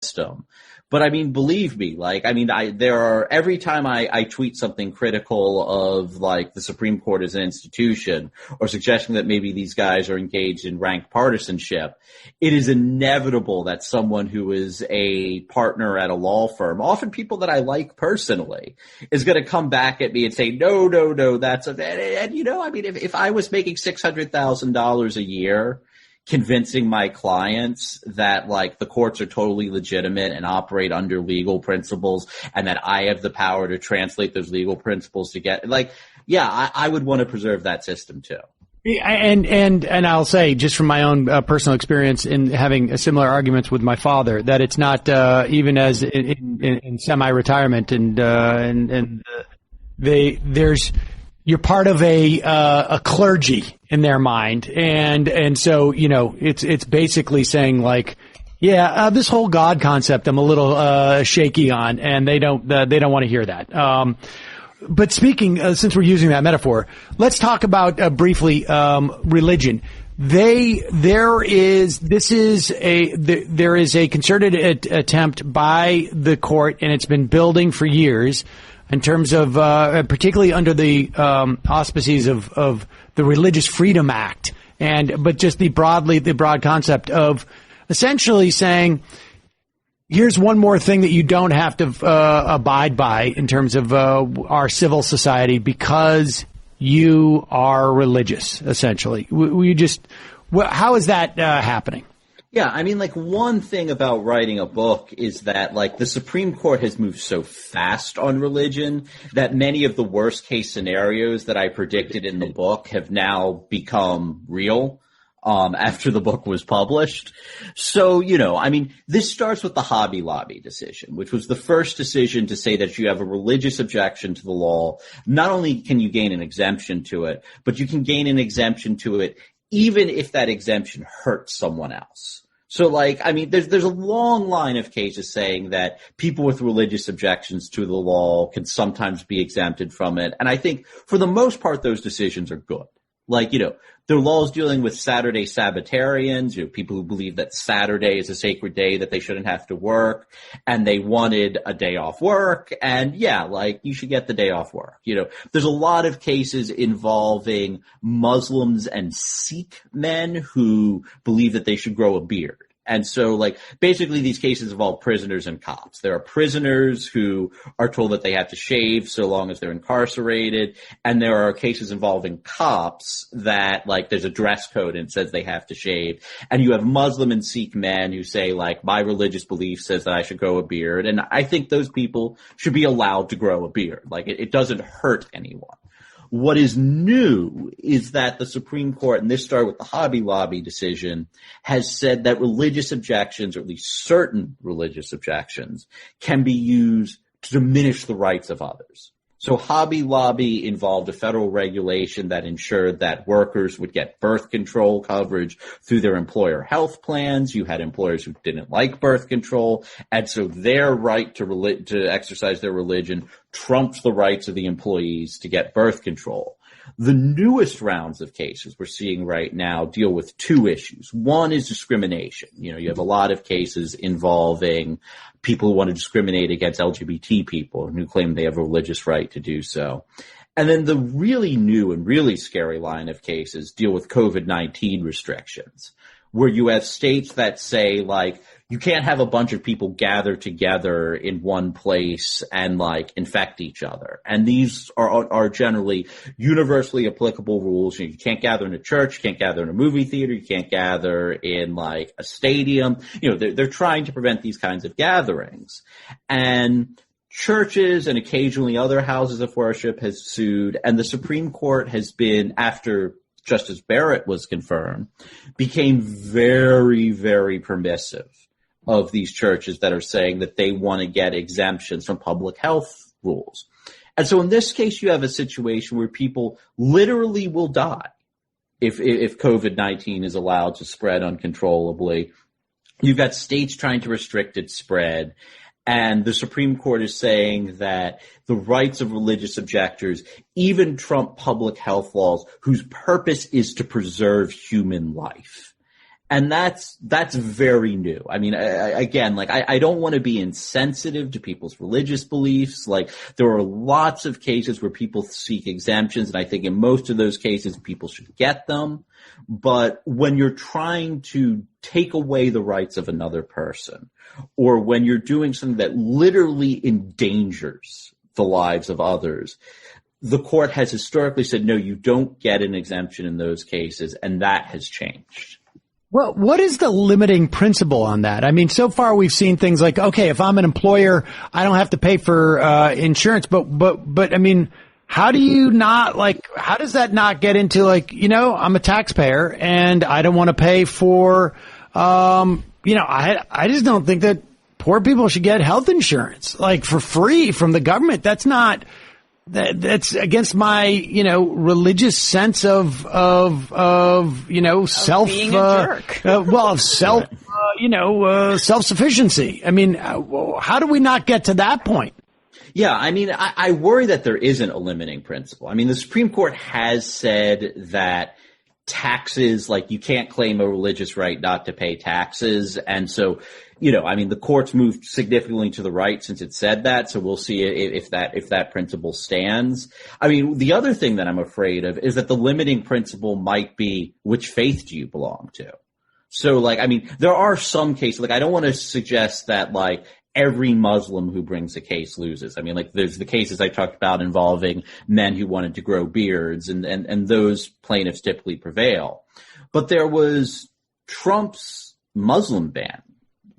system. But I mean, believe me, every time I tweet something critical of like the Supreme Court as an institution or suggesting that maybe these guys are engaged in rank partisanship, it is inevitable that someone who is a partner at a law firm, often people that I like personally, is going to come back at me and say, no, that's if I was making $600,000 a year, convincing my clients that like the courts are totally legitimate and operate under legal principles and that I have the power to translate those legal principles to get I would want to preserve that system too. And I'll say just from my own personal experience in having similar arguments with my father that it's not even as in semi-retirement you're part of a clergy in their mind. And so, it's basically saying like, this whole God concept I'm a little shaky on, and they don't want to hear that. But speaking, since we're using that metaphor, let's talk about briefly religion. There is a concerted attempt by the court, and it's been building for years, in terms of, particularly under the auspices of the Religious Freedom Act, but just the broad concept of essentially saying, here's one more thing that you don't have to abide by in terms of our civil society because you are religious. Essentially, how is that happening? Yeah, I mean, one thing about writing a book is that, the Supreme Court has moved so fast on religion that many of the worst case scenarios that I predicted in the book have now become real, after the book was published. So, this starts with the Hobby Lobby decision, which was the first decision to say that if you have a religious objection to the law, not only can you gain an exemption to it, but you can gain an exemption to it even if that exemption hurts someone else. So there's a long line of cases saying that people with religious objections to the law can sometimes be exempted from it. And I think for the most part, those decisions are good. There are laws dealing with Saturday Sabbatarians, people who believe that Saturday is a sacred day that they shouldn't have to work, and they wanted a day off work, and you should get the day off work. There's a lot of cases involving Muslims and Sikh men who believe that they should grow a beard. And so, basically these cases involve prisoners and cops. There are prisoners who are told that they have to shave so long as they're incarcerated. And there are cases involving cops that, there's a dress code and it says they have to shave. And you have Muslim and Sikh men who say, my religious belief says that I should grow a beard. And I think those people should be allowed to grow a beard. It doesn't hurt anyone. What is new is that the Supreme Court, and this started with the Hobby Lobby decision, has said that religious objections, or at least certain religious objections, can be used to diminish the rights of others. So Hobby Lobby involved a federal regulation that ensured that workers would get birth control coverage through their employer health plans. You had employers who didn't like birth control, and so their right to exercise their religion trumps the rights of the employees to get birth control. The newest rounds of cases we're seeing right now deal with two issues. One is discrimination. You have a lot of cases involving people who want to discriminate against LGBT people and who claim they have a religious right to do so. And then the really new and really scary line of cases deal with COVID-19 restrictions, where you have states that say, you can't have a bunch of people gather together in one place and infect each other. And these are generally universally applicable rules. You can't gather in a church, you can't gather in a movie theater, you can't gather in a stadium. They're trying to prevent these kinds of gatherings. And churches and occasionally other houses of worship has sued, and the Supreme Court has been, after Justice Barrett was confirmed, became very, very permissive of these churches that are saying that they want to get exemptions from public health rules. And so in this case, you have a situation where people literally will die if COVID-19 is allowed to spread uncontrollably. You've got states trying to restrict its spread. And the Supreme Court is saying that the rights of religious objectors even trump public health laws whose purpose is to preserve human life. And that's very new. I mean, again, like I don't want to be insensitive to people's religious beliefs. Like there are lots of cases where people seek exemptions, and I think in most of those cases people should get them. But when you're trying to take away the rights of another person, or when you're doing something that literally endangers the lives of others, the court has historically said, no, you don't get an exemption in those cases, and that has changed. Well, what is the limiting principle on that? I mean, so far we've seen things like, okay, if I'm an employer, I don't have to pay for insurance, but I mean, how do you not how does that not get into I'm a taxpayer and I don't want to pay for, I just don't think that poor people should get health insurance for free from the government. That's against my, religious sense of self, being a jerk. self-sufficiency. I mean, how do we not get to that point? Yeah, I mean, I worry that there isn't a limiting principle. I mean, the Supreme Court has said that taxes, you can't claim a religious right not to pay taxes. And so, the court's moved significantly to the right since it said that. So we'll see if that principle stands. I mean, the other thing that I'm afraid of is that the limiting principle might be, which faith do you belong to? So there are some cases, I don't want to suggest that every Muslim who brings a case loses. I mean, there's the cases I talked about involving men who wanted to grow beards, and those plaintiffs typically prevail. But there was Trump's Muslim ban,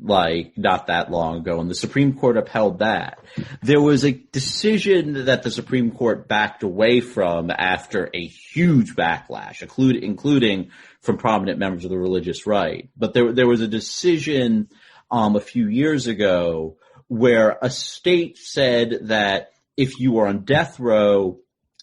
not that long ago, and the Supreme Court upheld that. There was a decision that the Supreme Court backed away from after a huge backlash, including from prominent members of the religious right. But there was a decision a few years ago where a state said that if you were on death row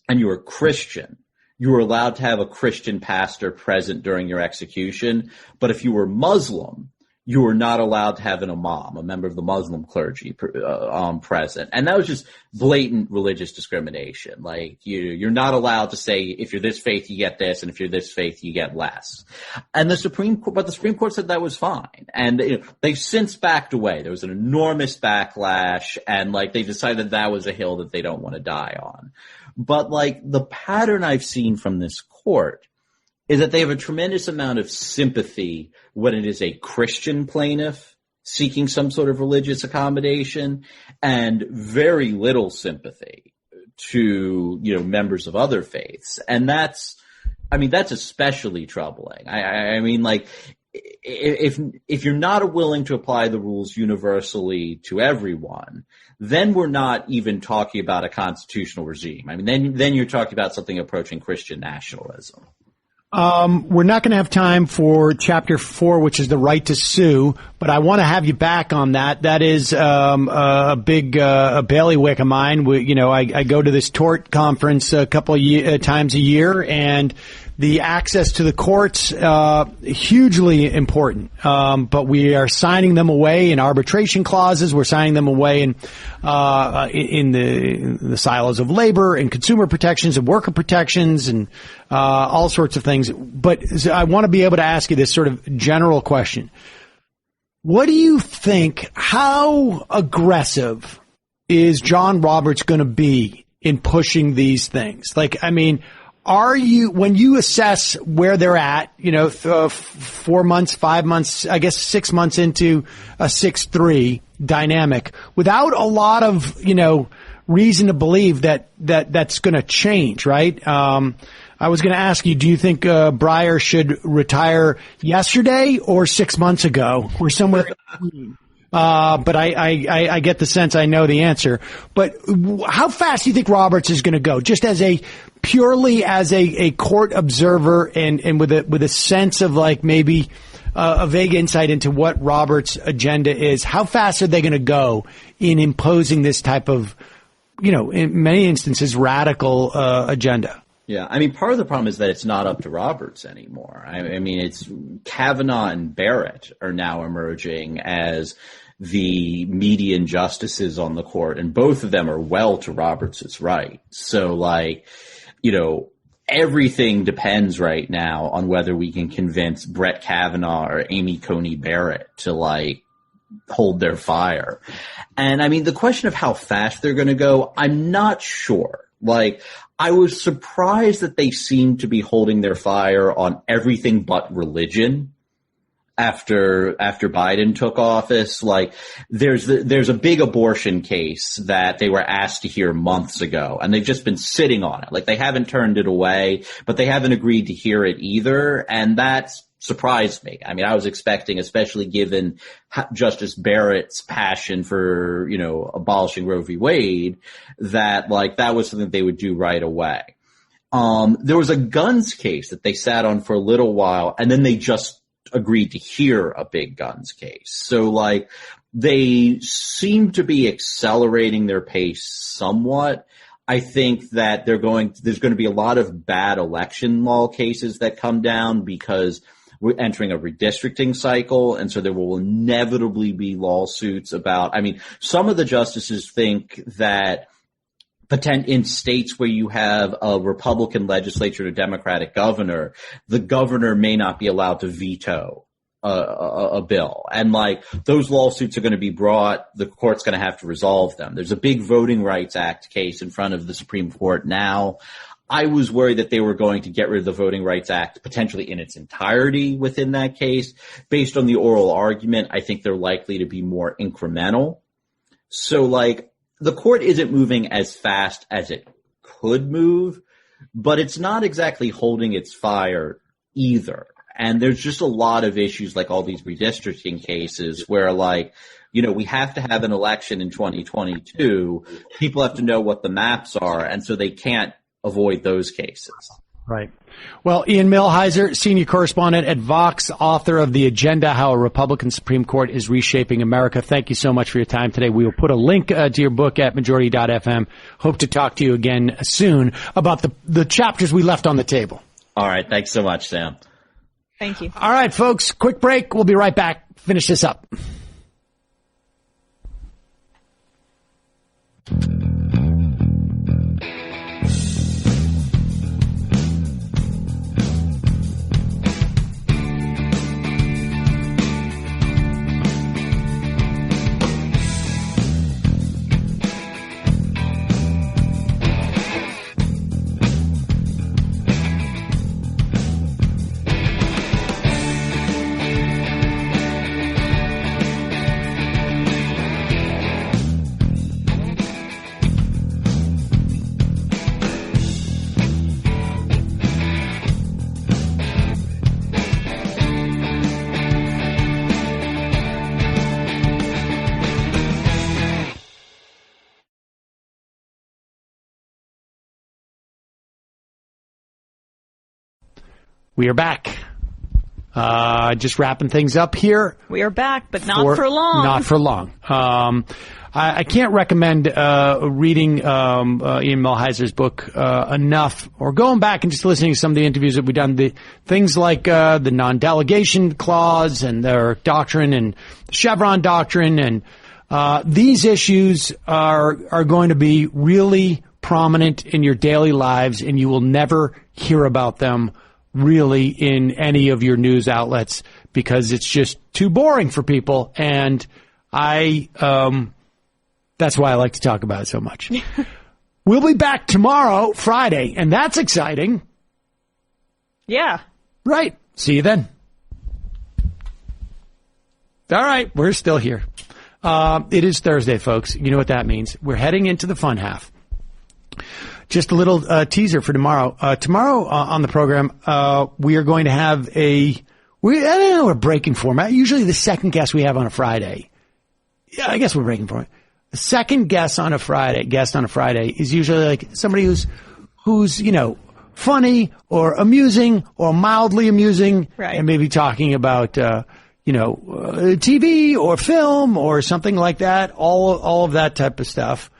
and you were Christian, you were allowed to have a Christian pastor present during your execution. But if you were Muslim, you were not allowed to have an imam, a member of the Muslim clergy, present. And that was just blatant religious discrimination. You're not allowed to say, if you're this faith, you get this, and if you're this faith, you get less. And the Supreme Court said that was fine. And they've since backed away. There was an enormous backlash, and they decided that was a hill that they don't want to die on. But the pattern I've seen from this court is that they have a tremendous amount of sympathy when it is a Christian plaintiff seeking some sort of religious accommodation, and very little sympathy to, members of other faiths. And that's especially troubling. If you're not willing to apply the rules universally to everyone, then we're not even talking about a constitutional regime. Then you're talking about something approaching Christian nationalism. We're not going to have time for Chapter 4, which is the right to sue, but I want to have you back on that. That is a big bailiwick of mine. I go to this tort conference a couple of times a year, and the access to the courts hugely important. But we are signing them away in arbitration clauses. We're signing them away in the silos of labor and consumer protections and worker protections and all sorts of things. But I want to be able to ask you this sort of general question. What do you think? How aggressive is John Roberts going to be in pushing these things? Are you, when you assess where they're at, 4 months, 5 months, I guess 6 months into a 6-3 dynamic, without a lot of, reason to believe that's going to change, right? I was going to ask you, do you think Breyer should retire yesterday or 6 months ago or somewhere in between? But I get the sense I know the answer. But how fast do you think Roberts is going to go? Just purely as a court observer and with a sense of maybe a vague insight into what Roberts' agenda is. How fast are they going to go in imposing this type of, in many instances, radical agenda? Yeah, part of the problem is that it's not up to Roberts anymore. It's Kavanaugh and Barrett are now emerging as the median justices on the court, and both of them are well to Roberts' right. So, everything depends right now on whether we can convince Brett Kavanaugh or Amy Coney Barrett to like hold their fire. And I mean, the question of how fast they're going to go, I'm not sure. Like, I was surprised that they seemed to be holding their fire on everything but religion after Biden took office. Like, there's a big abortion case that they were asked to hear months ago, and they've just been sitting on it. Like, they haven't turned it away, but they haven't agreed to hear it either, and that's surprised me. I mean, I was expecting, especially given Justice Barrett's passion for, you know, abolishing Roe v. Wade, that like that was something they would do right away. There was a guns case that they sat on for a little while, and then they just agreed to hear a big guns case. So like they seem to be accelerating their pace somewhat. I think that there's going to be a lot of bad election law cases that come down because we're entering a redistricting cycle, and so there will inevitably be lawsuits about, I mean, some of the justices think that in states where you have a Republican legislature and a Democratic governor, the governor may not be allowed to veto a bill. And like those lawsuits are going to be brought, the court's going to have to resolve them. There's a big Voting Rights Act case in front of the Supreme Court now. I was worried that they were going to get rid of the Voting Rights Act potentially in its entirety within that case. Based on the oral argument, I think they're likely to be more incremental. So like the court isn't moving as fast as it could move, but it's not exactly holding its fire either. And there's just a lot of issues like all these redistricting cases where like, you know, we have to have an election in 2022. People have to know what the maps are, and so they can't avoid those cases. Right. Well, Ian Millhiser, senior correspondent at Vox, author of The Agenda, How a Republican Supreme Court is Reshaping America. Thank you so much for your time today. We will put a link to your book at majority.fm. Hope to talk to you again soon about the chapters we left on the table. All right. Thanks so much, Sam. Thank you. All right, folks, quick break. We'll be right back. Finish this up. We are back. Just wrapping things up here. We are back, but not for long. Not for long. I can't recommend reading Ian Millhiser's book enough, or going back and just listening to some of the interviews that we've done. The things like the non-delegation clause and their doctrine and Chevron doctrine, and these issues are going to be really prominent in your daily lives, and you will never hear about them really in any of your news outlets because it's just too boring for people. And that's why I like to talk about it so much. We'll be back tomorrow, Friday, and that's exciting. Yeah. Right. See you then. All right. We're still here. It is Thursday, folks. You know what that means. We're heading into the fun half. Just a little teaser for tomorrow. Tomorrow on the program, we are going to have I don't know, a breaking format. Usually the second guest we have on a Friday. Yeah, I guess we're breaking format. The second guest on a Friday is usually like somebody who's, you know, funny or amusing or mildly amusing. Right. And maybe talking about, TV or film or something like that. All of that type of stuff.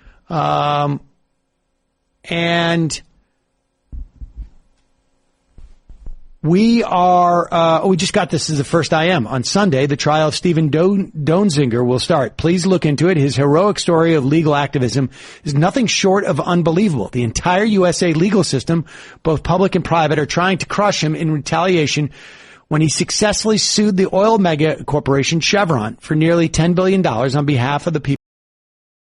And We just got this as the first IM. On Sunday, the trial of Stephen Donziger will start. Please look into it. His heroic story of legal activism is nothing short of unbelievable. The entire USA legal system, both public and private, are trying to crush him in retaliation when he successfully sued the oil mega corporation Chevron for nearly $10 billion on behalf of the people